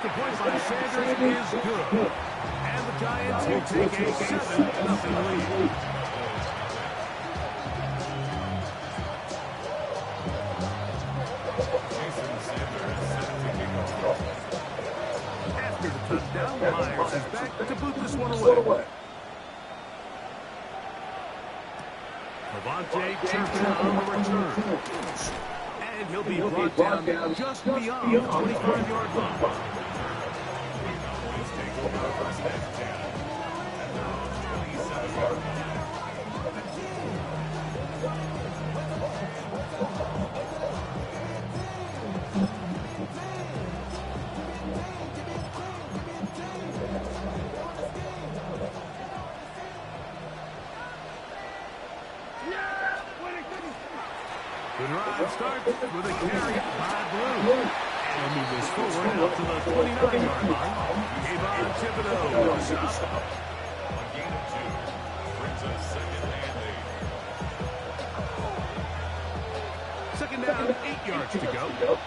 The point by Sanders is good. And the Giants will take a 7-0 lead. After the touchdown, Myers is back to boot this one away. Devontae Turpin on the return. And he'll be brought down just beyond the 25-yard line. The drive starts with a carry by Blue. And he'll move this forward out to the 29-yard line. Kayvon Thibodeau with a stop. A gain of 2 brings us second and 8. Second down, 8 yards to go.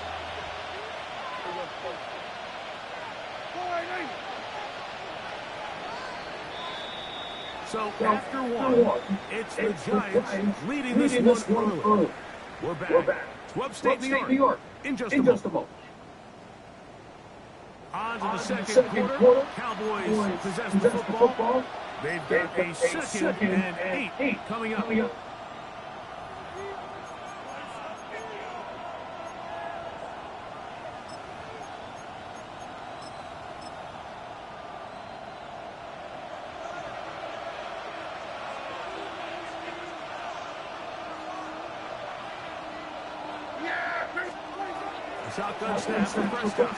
So after one, it's the Giants leading this one early. We're back. It's Upstate New York in just a moment. On to the second quarter. Cowboys possess the football. They've got a second and 8 coming up. Shotgun snap from Prescott.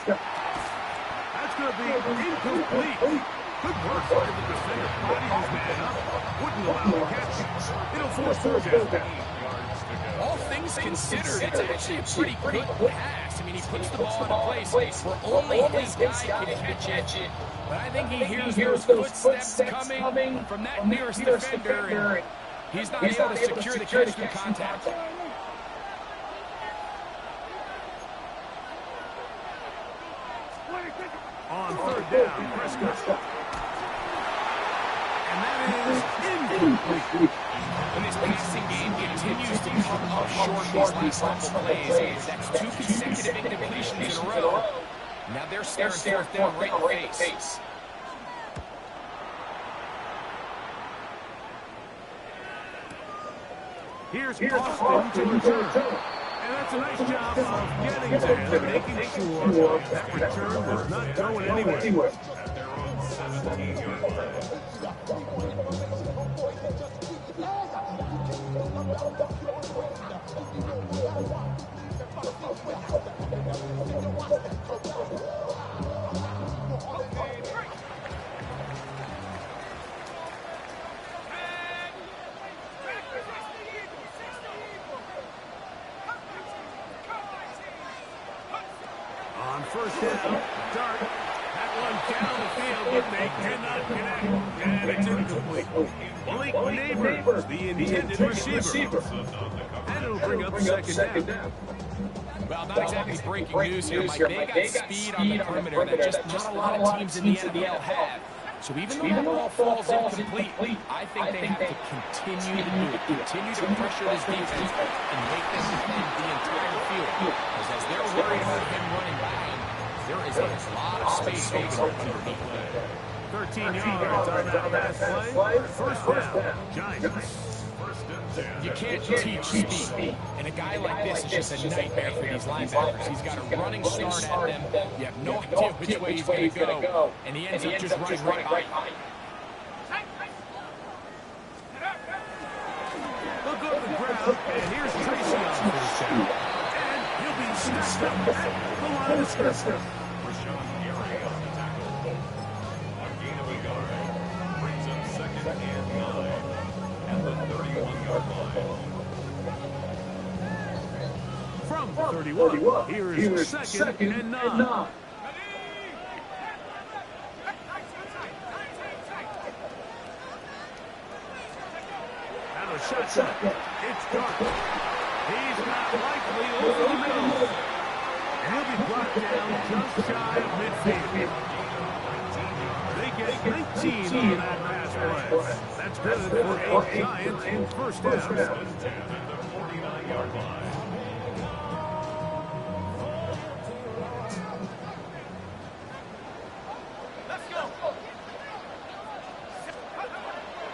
That's going to be incomplete. Good work by the defender. Body his man up. Wouldn't allow the catch. It'll force fourth down. All things considered, it's actually a pretty good pass. I mean, he puts the ball in a place where only his guy can catch it. But I think he hears those footsteps coming from that nearest defender, and he's not able to secure the catch through contact. On third down, Prescott. And that is incomplete. And this passing game continues to come up short these last couple plays. That's 2 consecutive incompletions in a row. Now they're staring fourth down right in the face. Here's Austin to return. And that's a nice job of getting to him, making sure that return was not going anywhere. At their own 17-yard line. On first down, Dart. That one down the field, but they cannot connect. And it's incomplete. Blake Neighbors, the intended receiver. And it'll bring up second down. Well, not exactly breaking news here, Mike. They got speed on the perimeter that just not a lot of teams in the NFL have. So even though the ball falls incomplete, I think they have to continue to do it, continue to pressure this defense and make them defend the entire field. Because as they're worried about him running behind, there is a lot of space open underneath. 13 yards on that last play. First down, Giants. You can't teach speed. And a guy like this is just a nightmare for these linebackers. He's got a running start at them. You have no idea which way he's going to go. And he ends up just running right behind. Look up the ground, and here's Tracy on first down. And he'll be snapped up at the line of scrimmage. Rashawn Gary on the tackle. A gain of a yard brings up second and 9 at the 31-yard line. From 31, here's second and 9. And a shotgun. It's Dart. He's not likely over the middle. And he'll be brought down just shy of midfield. They get 19 on that pass play. That's good for 8 Giants in first down. At the 49-yard line.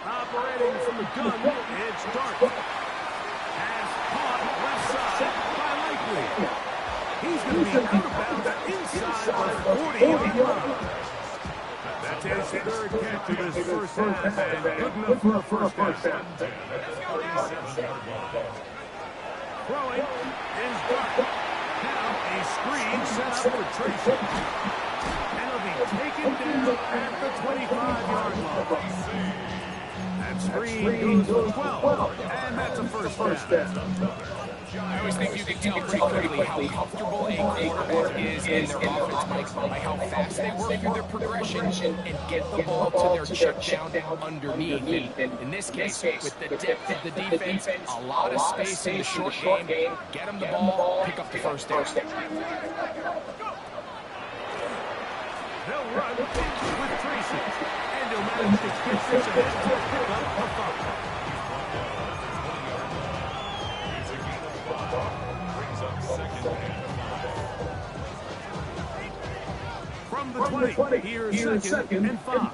Operating from the gun, it's Dart. Pass caught left side by Likely. He's going to be out of bounds inside the 40-yard line. That's his third catch of his first half, and good enough for a first down. Throwing is Dart. Now a screen set up for Tracy. And he'll be taken down at the 25-yard line. That screen goes for 12, and that's a first down. I always think you can tell pretty quickly how comfortable a quarterback is in their offense, Mike, by how fast they work through their progression and get the ball to their check down underneath. And in this case, with the depth of the defense, a lot of space in the short game, get them the ball, pick up the first down. They'll run with Tracy, and he'll manage to get this ahead to pick up a foul. From the 20, here's second and 5. On the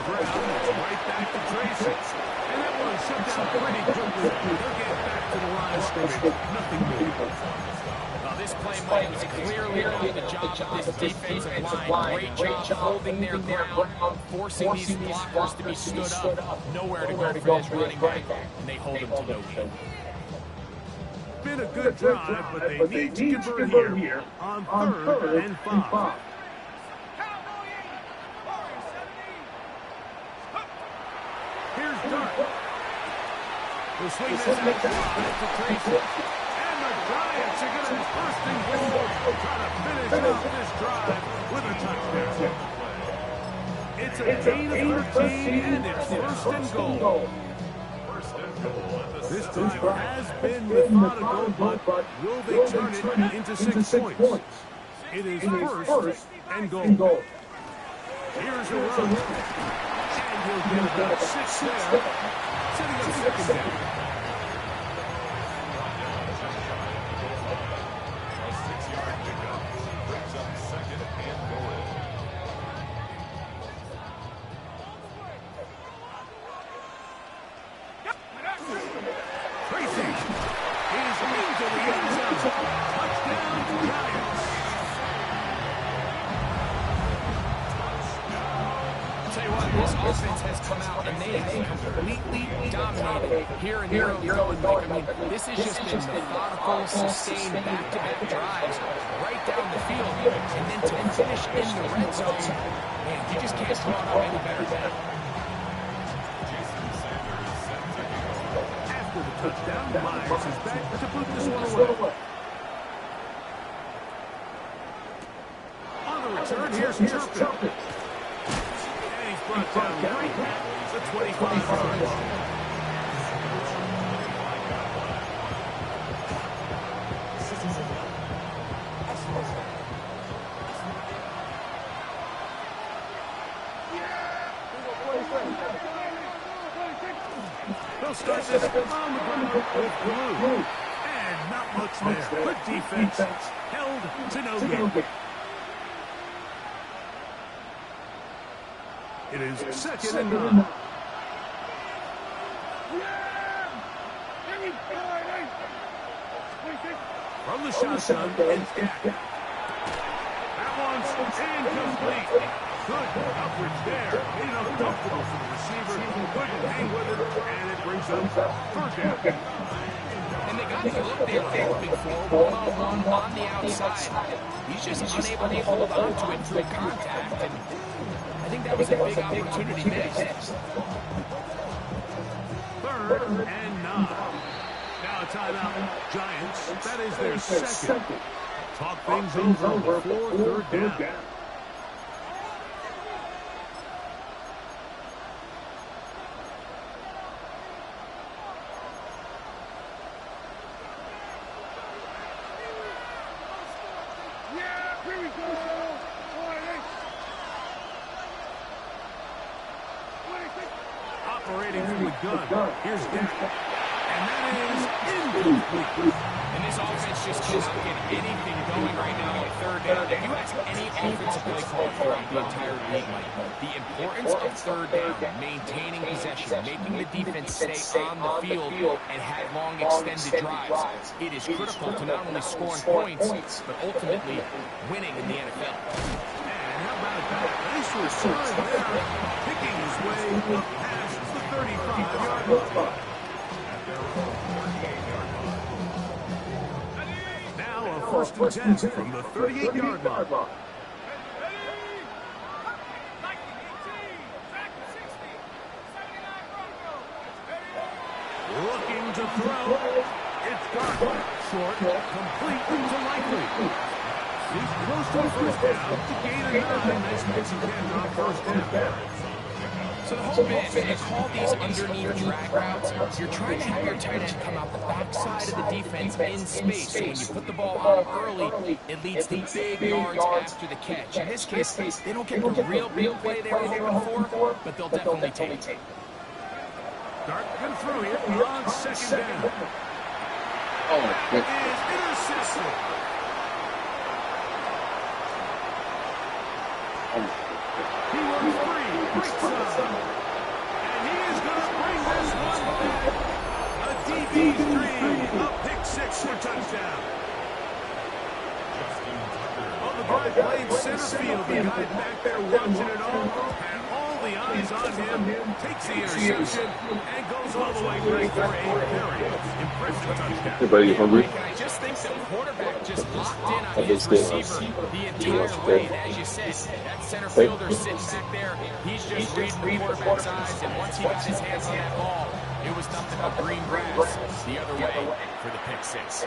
ground, it's right back to Tracy. And that one shut down pretty quickly. They'll get back to the line of scrimmage. Nothing more. This play, Mike, was clearly on the job of this defensive line. Great job holding their ground, forcing these blockers to be stood up. Nowhere to go for this running back, and they hold him to no gain. Been a good drive, but they need to convert here on 3rd and 5. Here's Dart. He'll swing this out wide to Tracy. And the Giants are going to first and goal, try to finish off this drive with a touchdown. It's a gain of 13, and it's first and goal. This drive has been methodical, but will they turn it into 6 points? It is first and goal. Here's a run. And he'll get about 6 there, setting up second down. This offense has come out and they have completely dominated here in the early going. I mean, this has just been methodical, sustained, back-to-back drives right down the field. And then to finish in the red zone, man, you just can't draw it up any better than that. After the touchdown, Myers is back to put this one away. On the return, here's Turpin. Brought down right at the 25-yard line. They'll start this on the ground with Blue. And not much there. Good defense. Held to no gain. It is second and 9. From the shotgun, it's Dak. That one's incomplete. Good coverage there. Made it uncomfortable for the receiver. Couldn't hang with it, and it brings up third down. And they got the look they were hoping for, one-on-one on the outside. He's just unable to hold on to it through contact. And I think that was a big opportunity missed. 3rd and 9. Now a timeout, Giants. That is their second. Talk things over before 3rd down. gun. Here's Dak. And that is incomplete. And this offense just cannot get anything going right now on third down. If you ask any offensive play caller throughout the entire league, Mike, the importance of third down, maintaining possession, making the defense stay on the field and have long extended drives, it is critical to not only scoring points, but ultimately winning in the NFL. And how about that? Nice return there, picking his way up past the 35-yard line. First and 10 from the 38-yard line. Looking to throw. It's Dark. Short, complete to Likely. He's close to the first down to gain a 9. Nice pitching catch on first down. So the hope is, when you call these underneath drag routes, you're trying to have your tight end come out the backside of the defense in space. So when you put the ball on him early, it leads to big yards after the catch. In this case, they don't get the real big play they were hoping for, but they'll definitely take it. Dark going through here on second down. It is intercepted. He runs free, breaks up, and he is going to bring this one back. A DB3, a pick six for touchdown. On the drive playing center field, the guy back there watching it all, and all the eyes on him, takes the interception, and goes all the way back for a very impressive touchdown. Everybody hungry? And I just think the quarterback just locked in on his receiver the entire way. And as you said, that center fielder sitting back there, he's just reading the quarterback's eyes. And once he got his hands on that ball, it was nothing but green grass the other way for the pick six.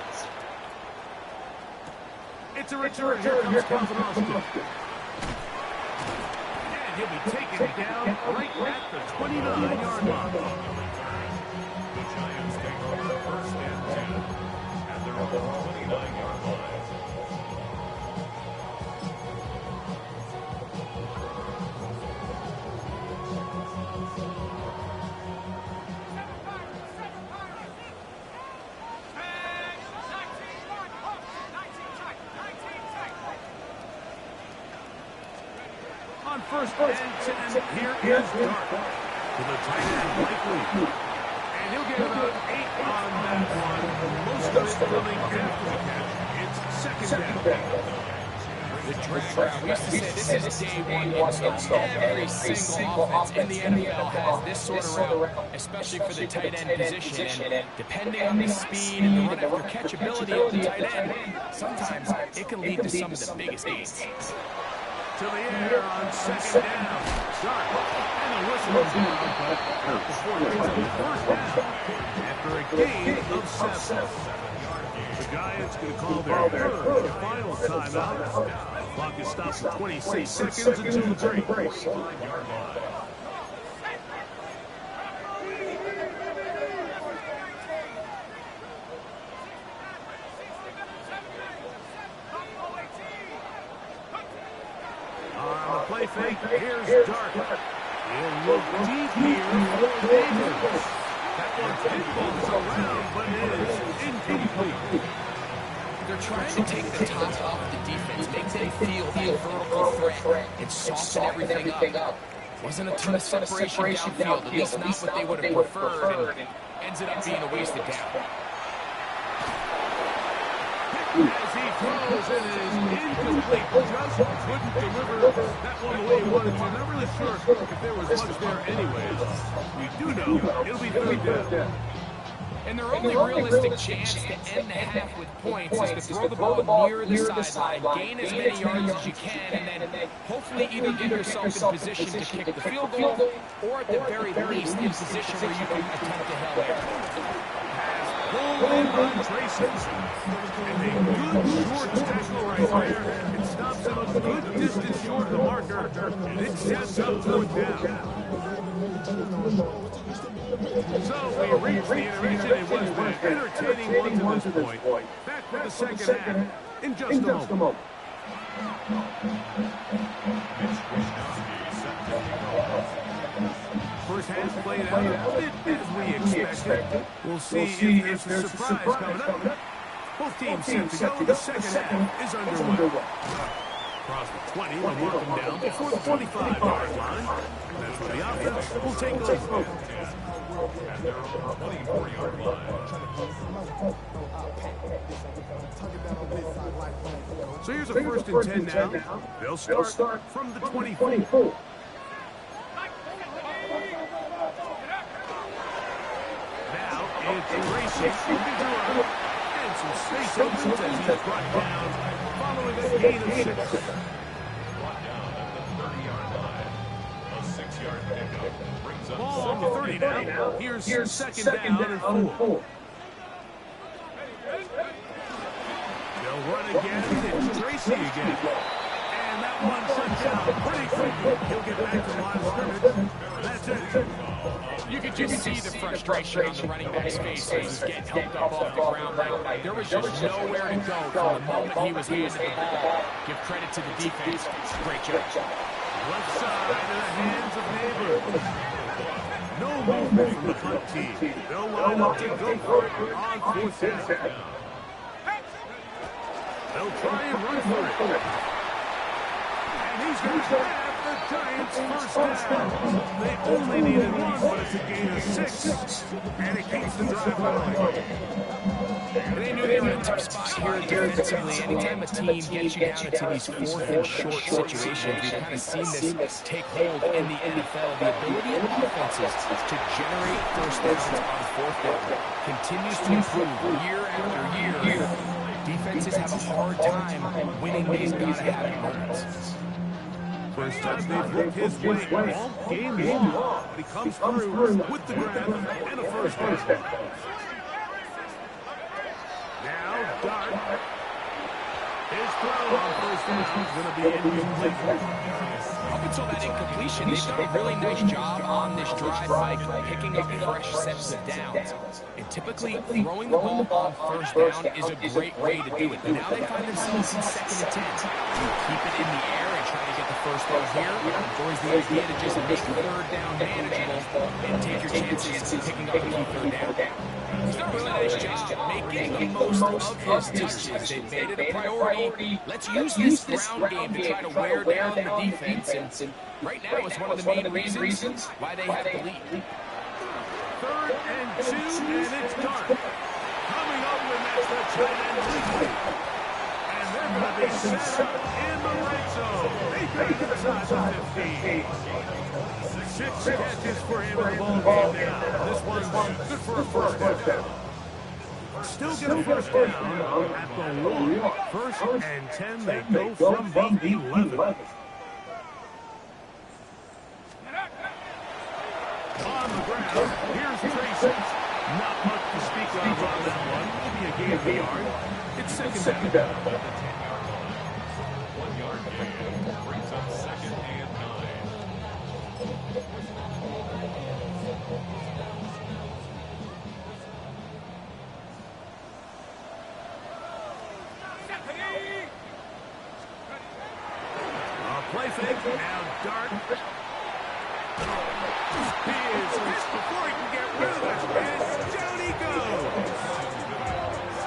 It's a return. Here comes Austin. And he'll be taken down right at the 29-yard line. The Giants take over first and 10 at their own 29-yard line. On first and 10, here is Dark. To the tight end, Likely. And he'll get about 8 on that one. Most of it coming after the catch. It's second down. The drag route, we used to say this is day one install. Every single offense in the NFL has this sort of route, especially for the tight end position. And depending on the speed and the run after catchability of the tight end, sometimes it can lead to some of the biggest gains. To the air on second down. Dark. And the whistle is down, but before it gets the first down. After a gain of 7. The Giants going to call their third and final timeout. Clock is stopped for 26 seconds until the break. On the play fake, here's Dark. He'll look deep here for Davis. That one pinballs around, but it is incomplete. They're trying to take the top off the defense, make them feel that vertical threat, and soften everything up. Wasn't a ton of separation downfield, at least not what they would have preferred, and ends up being a wasted down. As he throws, it is incomplete. Just couldn't deliver that one the way he wanted to. Not really sure if there was much there anyways. We do know it'll be third down. And their only realistic chance to end the half with points is to throw the ball near the sideline, gain as many yards as you can, and then hopefully either get yourself in position to kick the field goal, or at the very least in position where you can attempt a Hail Mary. Pulled in by Tracy. And a good short tackle right there. It stops him a good distance short of the marker, and it sets up fourth down. So we reach the intermission. It was an entertaining one to this point. Back for the second half in just a moment. Mitch Wisnowski set to kick off. First half played out a bit as we expected. We'll see if there's a surprise coming up. Both teams set to go. The second half is underway. Across the 20, they'll mark them down before the 25-yard line. That's where the offense will take over. At their 24-yard line. So here's a first and 10 now. They'll start from the 24. Now it's Gracie looking to run. And some space opens as he's brought down following a gain of 6. Brought down at the 30-yard line. A 6-yard pickup brings up Ball on the 30 now. Here's second down and 4. They'll run again. It's Tracy again. And that one shut down pretty quickly. He'll get back to the line of scrimmage. That's it. You could just see the frustration on the running back's face as he's getting helped up off the ground. Like, there was just nowhere to go from the moment he was handed the ball. Give credit to the defense. Great job. Left side in the hands of Neighbors. No movement from the punt team. They'll line up to go for it on 4th down. They'll try and run for it. And he's going to grab the Giants' first down. They only needed one, but it's a gain of 6. And it keeps the drive going. They knew they were in a tough spot here defensively. Anytime a team gets you down into these 4th and short situations, we've kind of seen this take hold in the NFL. The ability of offenses to generate first downs on 4th down continues to improve year after year. Defenses have a hard time winning these gotta-have moments. First time they've looked his way all game long, but he comes through with the grab and a first down. Now, Dart. His throw on first down is going to be incomplete. Up until that incompletion, they've done a really nice job on this drive by picking up fresh sets of downs. And typically, throwing the ball on first down is a great way to do it. But now they find themselves in 2nd and 10. Do you keep it in the air and try to get the first down here? Or is the idea to just make 3rd down manageable and take your chances in picking up a key 3rd down? He's done a really nice job making the most of his touches. They've made it a priority. Let's use this ground game to try to wear down the defense. And right now, it's one of the main reasons why they have the lead. 3rd and 2, and it's Dart. Coming over, and that's the tight end lead. And they're going to be set up in the red zone. They got it inside the 15. 6 catches for him in the ball game now. This one's good for a first down. Still get a first down at the 1. 1st and 10, they go from the 11. On the ground, here's Tracy. Not much to speak of on that one. Maybe a gain of a yard. It's second down. 1-yard gain brings up 2nd and 9. Play fake. Now Dart. He is hit before he can get rid of it. And down he goes.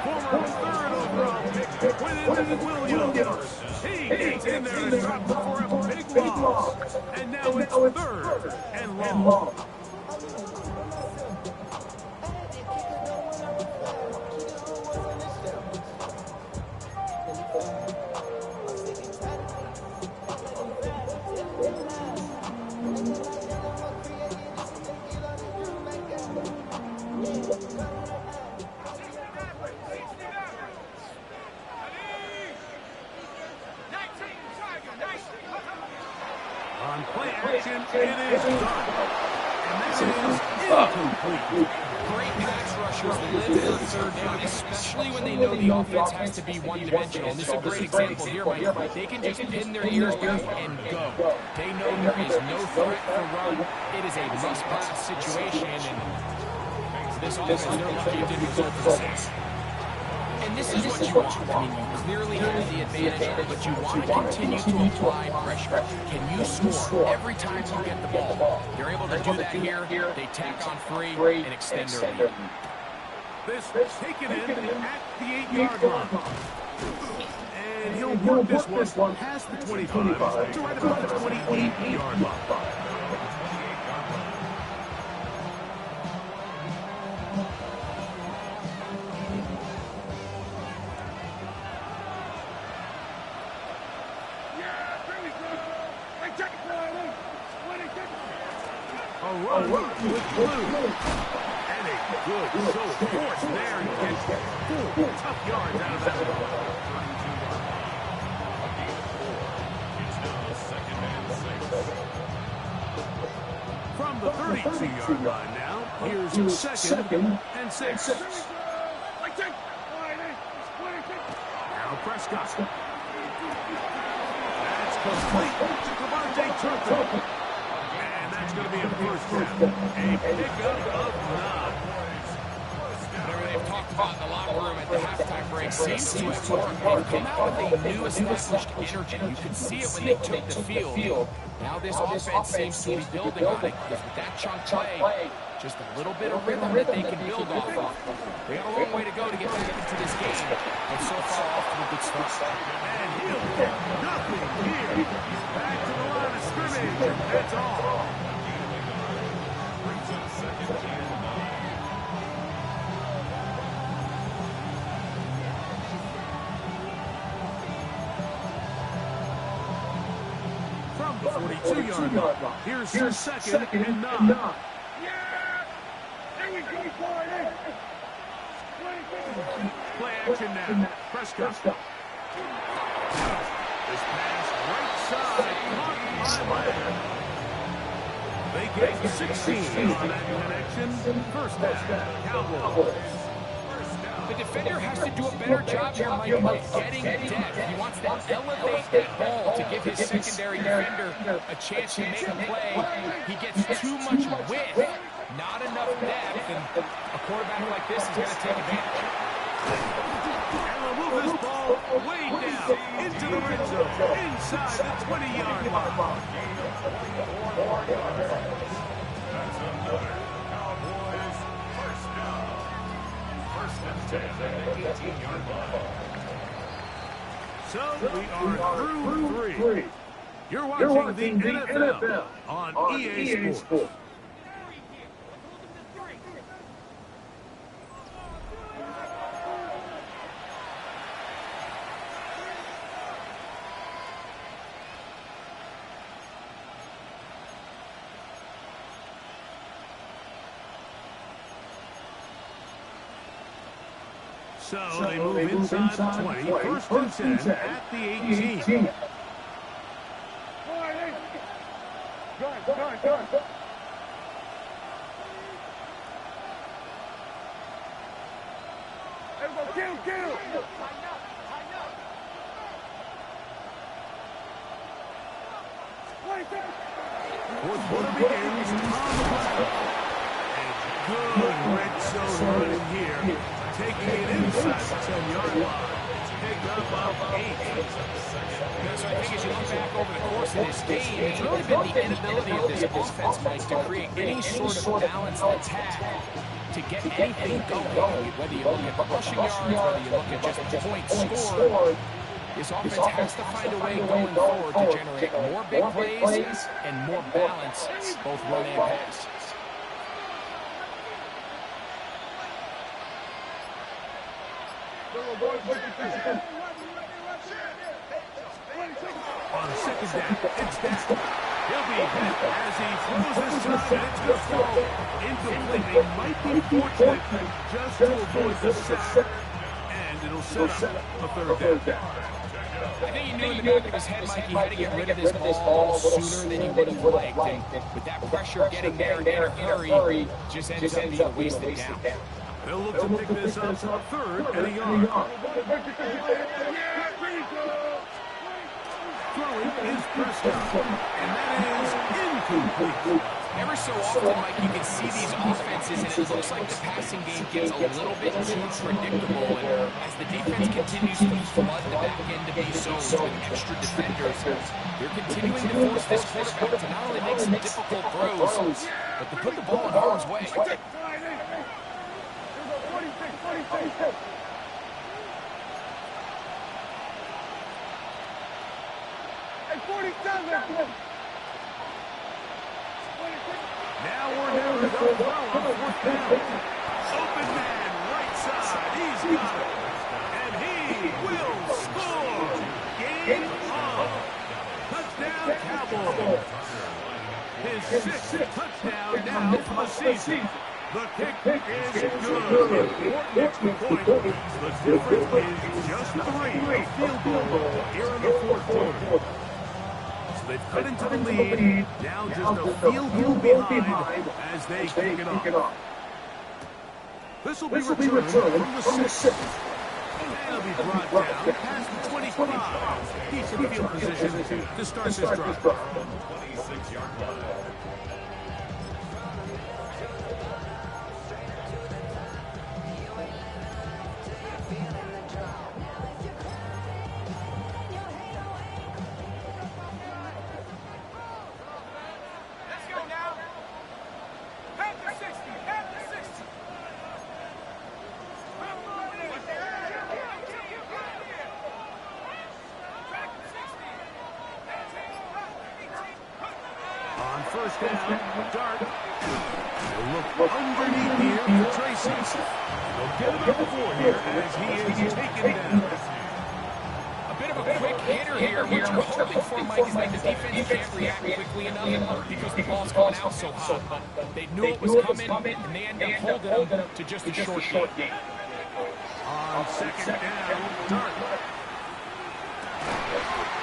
Former 3rd overall pick, Quinton Williams. He gets in there to drop before a big loss. And now it's 3rd and long. On play action, it is done. And this is incomplete. Great pass rushers live for 3rd down, especially when they know the offense has to be one-dimensional. And this is a great example here, Mike. They can just pin their ears back and go. They know there is no threat for run. It is a must-pass situation, and this offense, they're lucky it didn't result in 6. And this is what what you want. I mean, you clearly have the advantage, but you want to continue to apply pressure. Can you score every time you get the ball? They're able to do that here. They tack on 3 and extend their lead. This taken in at the 8-yard line. And he'll work this one past the 25 to right about the 28-yard line. A run with blue. And a good show of force there to get 4 tough yards out of that ball. From the 32-yard line now, here's 2nd and 6. Now Prescott. That's complete to Devontae Turpin. And that's going to be a first down. A pickup of 9. Whatever they've talked about in the locker room at the halftime break seems to have worked. They've come out with a new established energy. You could see it when they took the field. Now this offense seems to be building on it because with that chunk play, just a little bit of rhythm that they can build off of. They got a long way to go to get back into this game, but so far off to a good start. And he'll get nothing here. Back to the line of scrimmage. That's all. Brings up 2nd and 9. From the 42-yard line, here's 2nd and 9. Play action now. Prescott. This pass right side, caught by Lamb. They get 16 on that connection. First down, Cowboys. The defender has to do a better job here, Mike, of getting depth. He wants to elevate that ball to give his secondary defender a chance to make a play. He gets too much width, not enough depth, and a quarterback like this is going to take advantage. And they'll move this ball way down into the red zone, inside the 20-yard line. That's another Cowboys first down. First and 10 at the 18-yard line. So we are through 3. You're watching the NFL on EA Sports. So they move inside the 20, first and 10 at the 18. Fourth quarter begins on the left. And good red zone running here. Taking it inside the 10-yard line. Pick up 8. So I think as you look back over the course of this game, it's really been the inability of this offense, Mike, to create any sort of balanced attack to get anything going. Whether you look at rushing yards, whether you look at just points scored, this offense has to find a way going forward to generate more big plays and more balance, both run and pass. On second down, it's down. He'll be hit as he throws this time, and it's going to fall incomplete. They might be fortunate just to avoid the sack, and it'll set up a third down. I think he knew in the back of his head, Mike, he had to get rid of this ball sooner than he would have liked. And with that pressure getting there in a hurry, just ends up being a wasted down. They'll look to pick this up third and a yard. Throwing is Prescott, and that is incomplete. Every so often, Mike, you can see these offenses, and it looks like the passing game gets a little bit too predictable. And as the defense continues to flood the back end of these zones with extra defenders, they're continuing to force this quarterback to not only make some difficult throws, but to put the ball in harm's way. Now we're down to go throw on fourth down. Open man, right side. He's got it. And he will score. Game on. Touchdown, Cowboys. His sixth touchdown now for the season. The kick is good. Important point. The difference is just 3. A field goal here in the fourth quarter. So they've cut into the lead. Now just a field goal behind as they kick it off. This will be returned from the 6. And it'll be brought down past the 25. He's in field position to start this drive. 26-yard line. First down, Dart. They'll look underneath here for Tracy. They'll get him up the floor here as he is taken down. A bit of a quick hitter here. What you're hoping for, Mike, is that the defense can't react quickly enough because the ball's coming out so hot. They knew it was coming, and they end up holding them to just a short game. On second down, Dart.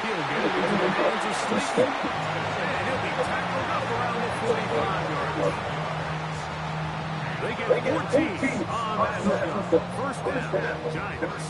He'll get it into the hands of Sleepy. And he'll be tackled up around the 45-yard line. They get 14 on that hookup. First down, Giants.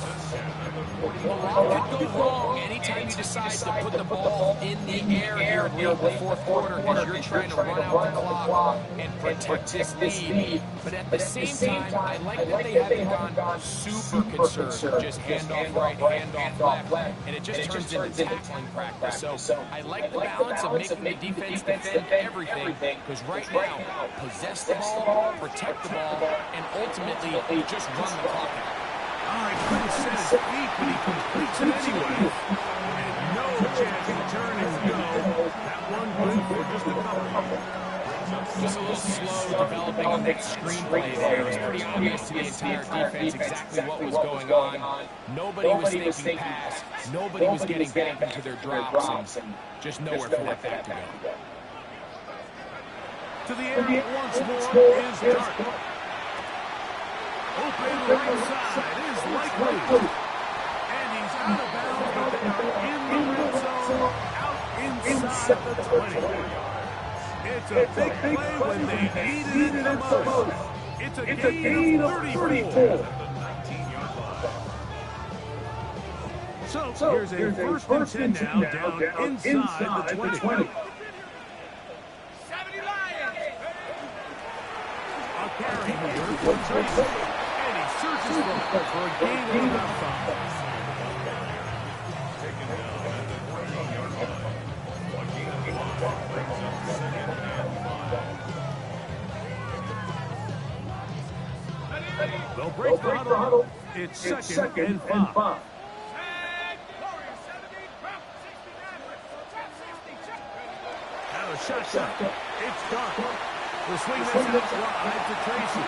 A lot could go wrong anytime you decide to put the ball in the air here late in the fourth quarter because you're trying to run out the clock and protect this lead. But at the same time, I like that they haven't gone super conservative, just handoff right, handoff left, and it just turns into tackling practice. So I like the balance of making the defense defend everything because right now, possess the ball, protect the ball, and ultimately just run the clock out. He couldn't set his feet, but he completes it anyway. And no chance to turn and go. That one good for just a couple. Just a little slow developing on that screenplay there. It was pretty obvious to the entire defense exactly what was going on. Nobody was thinking pass. Nobody was getting back into their drops, and just nowhere for that back to go. To the air once more is Dart. Open right side is likely. And he's out of bounds, but they are in the red zone, out inside the 20. It's a big play when they needed it the most. It's a gain of 34. So here's a first and 10 now down inside the 20. 70 A Lions! carry here for Tracy. Searches for a gain of about 5. Taken down at the 20-yard line. A gain of 5 brings up second and 5. They'll break the huddle. It's second and 5. Now a shotgun. It's Dart. The swing that's out wide to Tracy.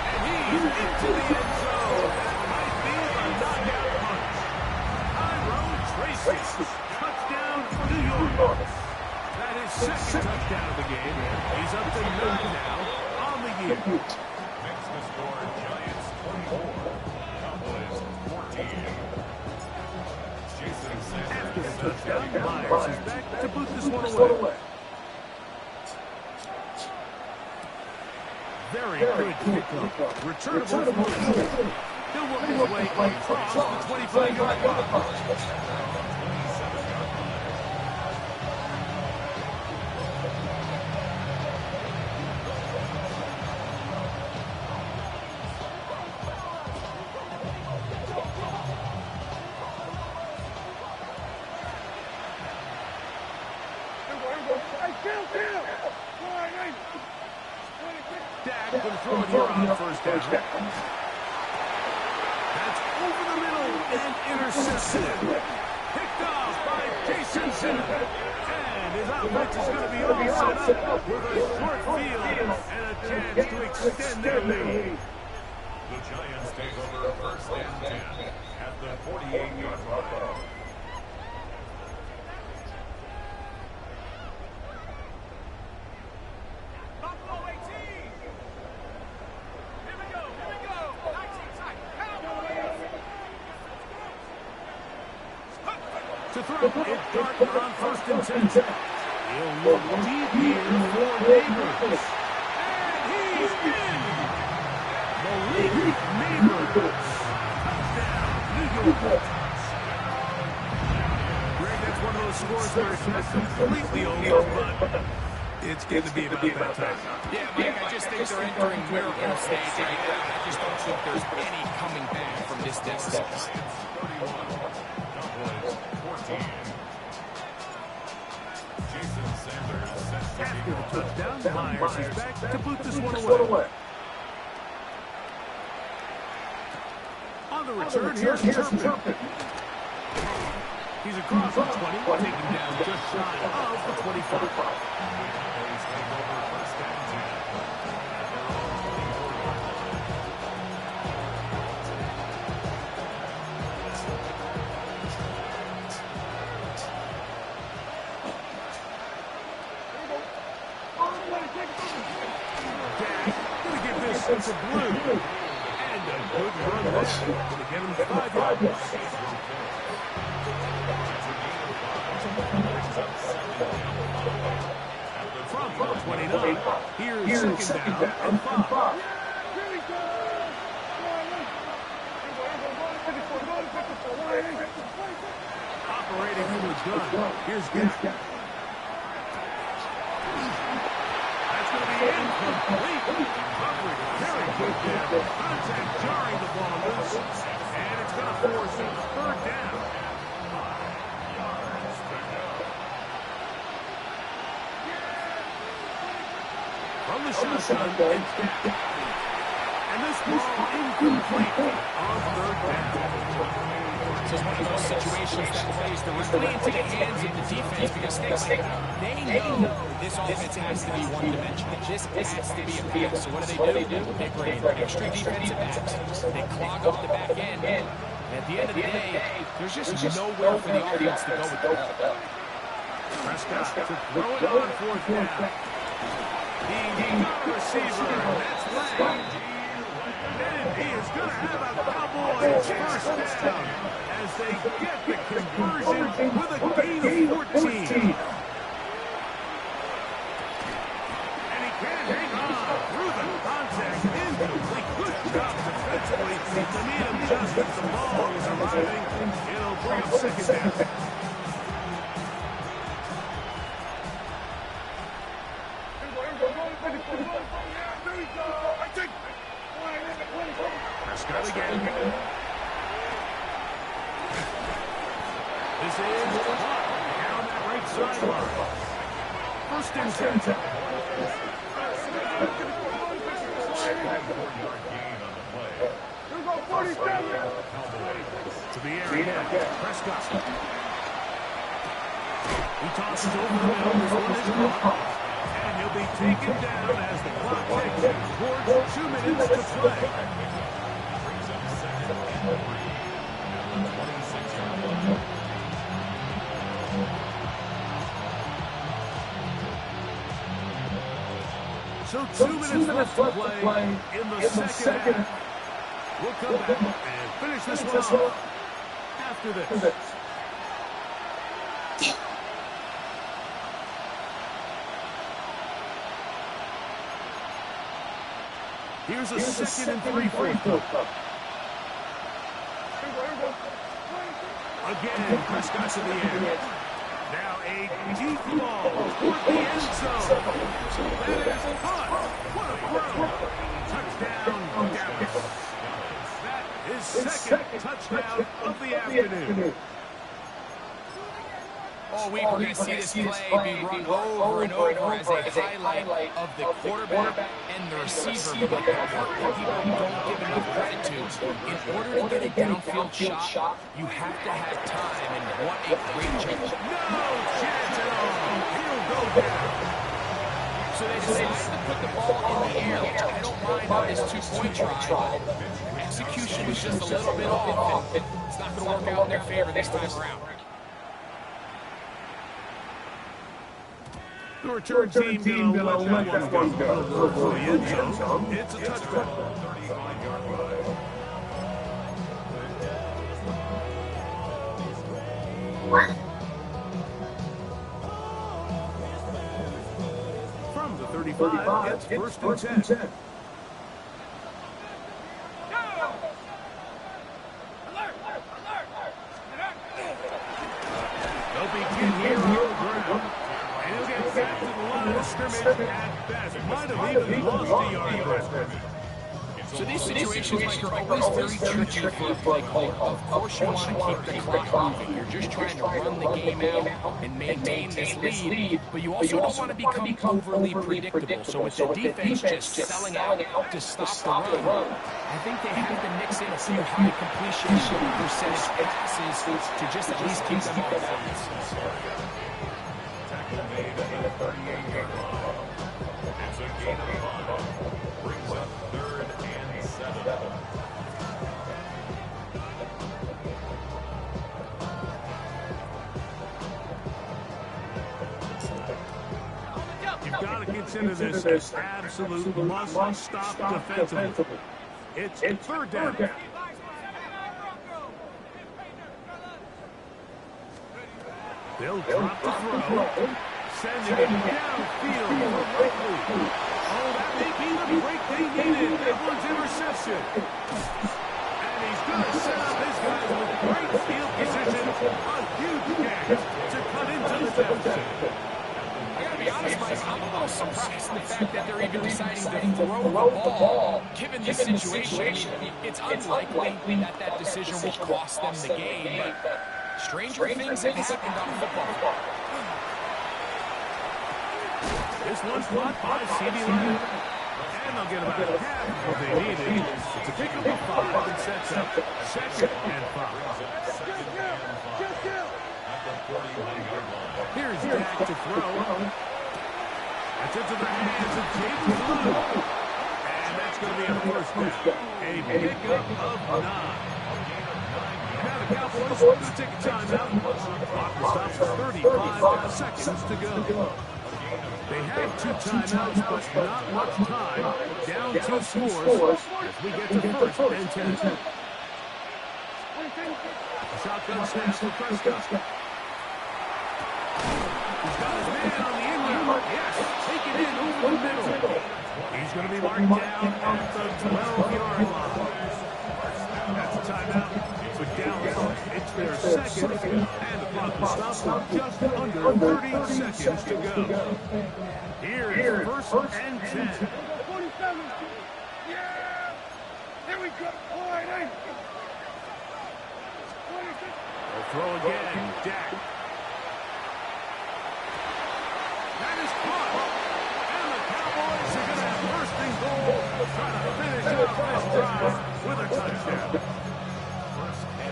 And he's into the end zone. That might be a knockout punch. Tyrone Tracy. Touchdown, New York. That is second touchdown of the game. He's up to 9 now on the year. Makes the score Giants 24. Cowboys 14. Jason Sanders. After the touchdown, Myers is back to boot this one away. Very good kickoff. Returnable from he'll work his way across the 25-yard line. open throw here on first down. That's over the middle and intercepted. Picked off by Jason Simmons. And his offense is going to be all set up with a short field and a chance to extend their lead. The Giants take over first and 10 at the 48-yard line. To throw, it's Gardner on first and 10. He'll look deep here for Neighbors. And he's in! Malik Neighbors. Touchdown, New York. Greg, that's one of those scores where it's not completely over, but it's going to be about that time. Yeah, Mike, I just think they're entering miracle stage right now. I just don't think there's any coming back from this deficit. 31. Cowboys 14. Jason Sanders sets the After kick. the touchdown, Myers is back to boot this one away. On the return, here's Turpin. He's across the 20, taken down just shy of the 25. Cowboys take over first and 10 at their own 40-yard line. Gonna give this to Blue. And a good run there. Gonna get him 5 yards. From the 29, here's second down and 5. Operating from the gun. Here's Gap. That's going to be incomplete. Coverage very good there. Contact jarring the ball loose. And it's going to force a third down. From the shotgun, it's Gap. And this ball incomplete on third down. This is one of those situations that plays directly into the hands of the defense because they know this offense has to be one-dimensional. This has to be a pass. So what do? They bring extra defensive backs. They clog up the back end. And at the end of the day, there's just nowhere for the offense to go with the ball. Prescott to throw it on fourth down. He got a receiver. That's Lang. And he is going to have a Cowboys first down as they get the conversion with a gain of 14. And he can't hang on through the contact. Incomplete. Good job defensively to meet him just as the ball was arriving. It'll bring up second down. Prescott again. This is caught down that right sideline. First and 10. 4-yard gain on the play. To the air again. Prescott. He tosses over the middle. This one is caught. And he'll be taken down as the clock ticks towards 2 minutes to play. Brings up second and 3 at the 26-yard line. So 2 minutes left to play in the second half. We'll come back and finish this one off after this. Here's a second and 3 free throw. Again, Prescott to the air. Now a deep ball toward the end zone. That is caught. What a throw. Touchdown, Dallas. That is second touchdown of the afternoon. All week, we're going to see this play be run over and over as a highlight of the quarterback and the receiver. But the part that people don't give enough credit to, in order to get a downfield shot, you have to have time, and what a great job. No chance at all. He'll go down. So they decided to put the ball in the air, which I don't mind on this two-point try, but execution was just a little bit off, and it's not going to work out in their favor this time around. The return team gonna let that one go for the end zone. It's a touchback. 35-yard line. From the 35, it's first and 10. They'll begin here on the ground. And he'll get back to the line of scrimmage at best. Might have even lost a yard there. So these situations, Mike, are always very tricky for a play caller. Of course, you want to keep the clock moving. You're just trying to run the game out and maintain this lead, but you also don't want to become overly predictable. So with the defense just selling out to stop the run, I think they have to mix in a few high completion percentage passes to just at least keep them off balance. Tackle made at the 38-yard line. It's a gain of 5. Brings up 3rd and 7. You've got to consider this as absolute must-stop defensively. It's third down. They'll drop the throw, sending it downfield for Likely. Oh, that may be the break they needed. That one's interception. And he's going to set up his guys with great field position. A huge catch to cut into the deficit. I gotta be honest, Mike, I'm a little surprised in the fact that they're even deciding to throw the ball. Given this situation, it's unlikely that that decision will cost them the game, but stranger things have happened on the football field. This one's blocked by C.D. Lamb. And they'll get about half of what they needed to pick up a 5 and sets up 2nd and 5. Here's Dak to throw. That's into the hands of James Blue. And that's going to be a first down. A pickup of 9. Now the Cowboys are going to take a timeout. Clock stops at 35 seconds to go. They have 2 timeouts, but not much time. Down 2 scores as we get to 1st and 10. Shotgun snaps for Prescott. He's got his man on the in route. Yes, take it in over the middle. He's going to be marked down at the 12-yard line. That's a timeout. But Dallas, it's their second, and the clock will stop with just under 30 seconds to go. Here's 1st and 10. 47. Yeah! Here we go. All right, hey. They'll throw again. Dak. That is caught. And the Cowboys are going to have 1st and goal, trying to finish off this drive with a touchdown.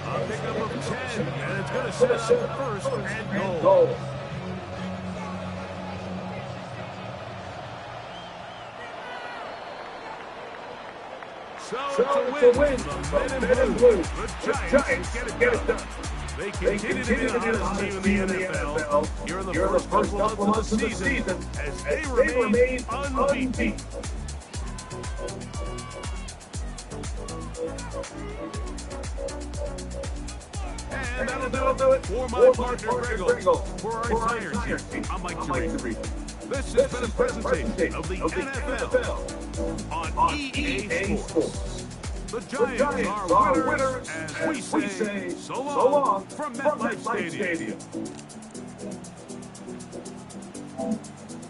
A pickup of 10, and it's going to set up 1st and goal. So it's a win for the Men in Blue. The Giants get it done. They continue to be the hottest team in the NFL here in the first couple of months of the season as they remain unbeaten. And that'll do it for my partner, Grego. For our entire team, I'm Mike Therese. This has been a presentation of the NFL on EA Sports. The Giants are winners, as we say so long from MetLife Stadium.